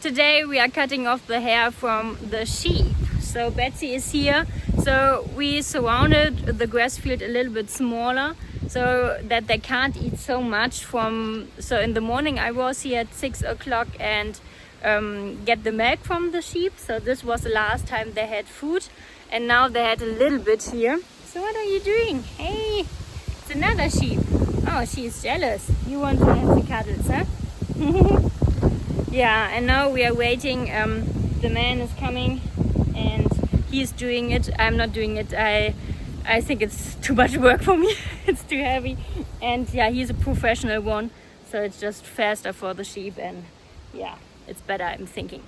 Today we are cutting off the hair from the sheep. So Betsy is here. So we surrounded the grass field a little bit smaller so that they can't eat so much from. So in the morning I was here at 6 o'clock and get the milk from the sheep. So this was the last time they had food, and now they had a little bit here. So what are you doing? Hey, it's another sheep. Oh, she's jealous. You want to have the cuddles, huh? Yeah, and now we are waiting. The man is coming and he's doing it. I'm not doing it. I think it's too much work for me. It's too heavy. And yeah, he's a professional one, so it's just faster for the sheep, and yeah, it's better, I'm thinking.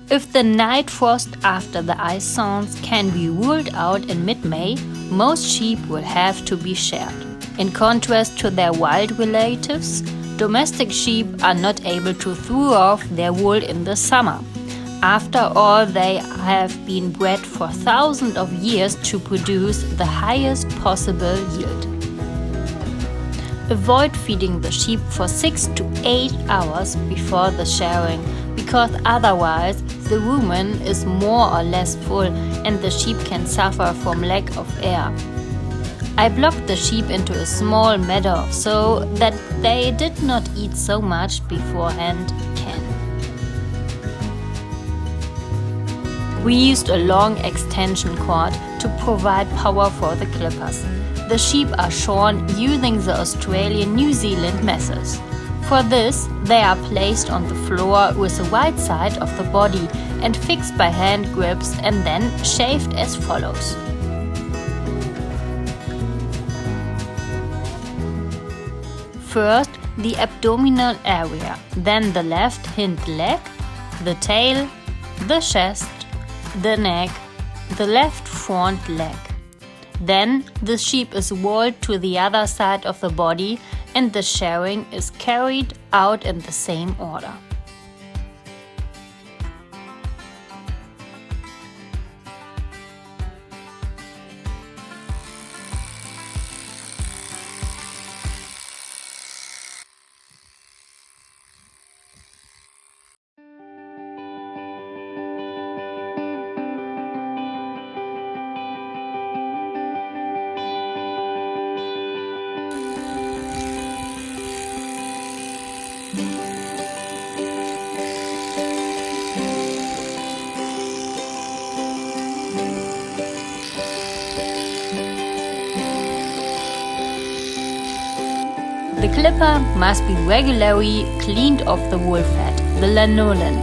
If the night frost after the ice zones can be ruled out in mid-May, most sheep will have to be sheared. In contrast to their wild relatives, domestic sheep are not able to throw off their wool in the summer. After all, they have been bred for thousands of years to produce the highest possible yield. Avoid feeding the sheep for 6 to 8 hours before the shearing, because otherwise the rumen is more or less full and the sheep can suffer from lack of air. I blocked the sheep into a small meadow so that they did not eat so much beforehand. We used a long extension cord to provide power for the clippers. The sheep are shorn using the Australian-New Zealand method. For this, they are placed on the floor with the right side of the body and fixed by hand grips and then shaved as follows. First, the abdominal area, then the left hind leg, the tail, the chest, the neck, the left front leg. Then the sheep is rolled to the other side of the body and the shearing is carried out in the same order. The clipper must be regularly cleaned off the wool fat, the lanolin.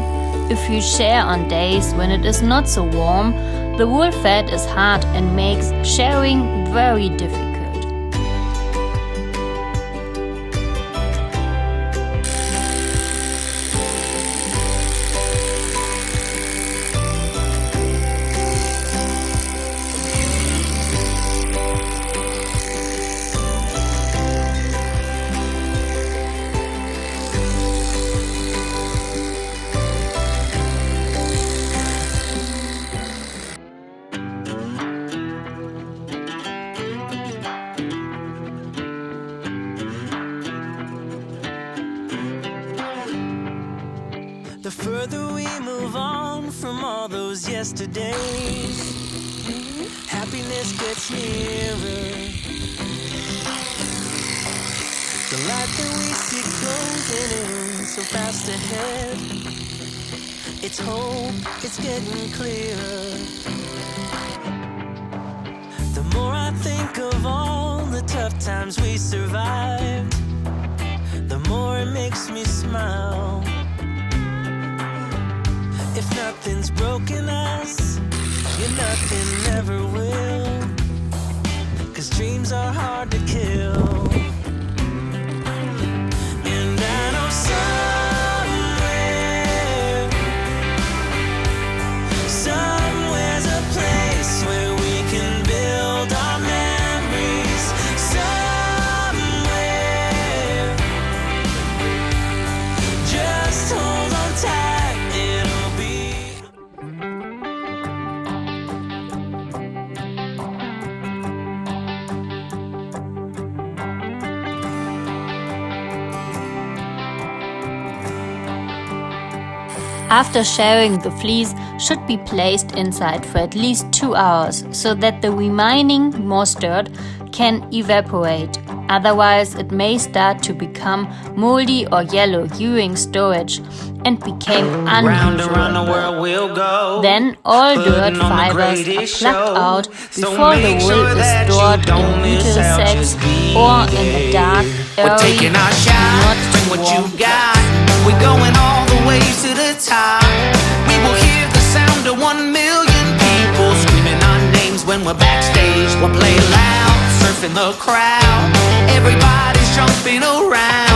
If you shear on days when it is not so warm, the wool fat is hard and makes shearing very difficult. The further we move on from all those yesterdays, happiness gets nearer. The light that we see closing in so fast ahead, it's hope, it's getting clearer. The more I think of all the tough times we survived, the more it makes me smile. If nothing's broken us, yeah, nothing never will, 'cause dreams are hard to kill. And I know somewhere's a place where we can build our memories. Somewhere, just hold on tight. After shearing, the fleece should be placed inside for at least 2 hours so that the remaining moisture can evaporate. Otherwise, it may start to become moldy or yellow during storage and become unusable. We'll go. Then all dirt fibers are plucked out before the wool is stored in heater sacks or in a dark We're area. taking our shot, bring what you got. We're going all the way to the top. We will hear the sound of 1 million people screaming our names when we're backstage. We'll play loud, surfing the crowd. Everybody's jumping around.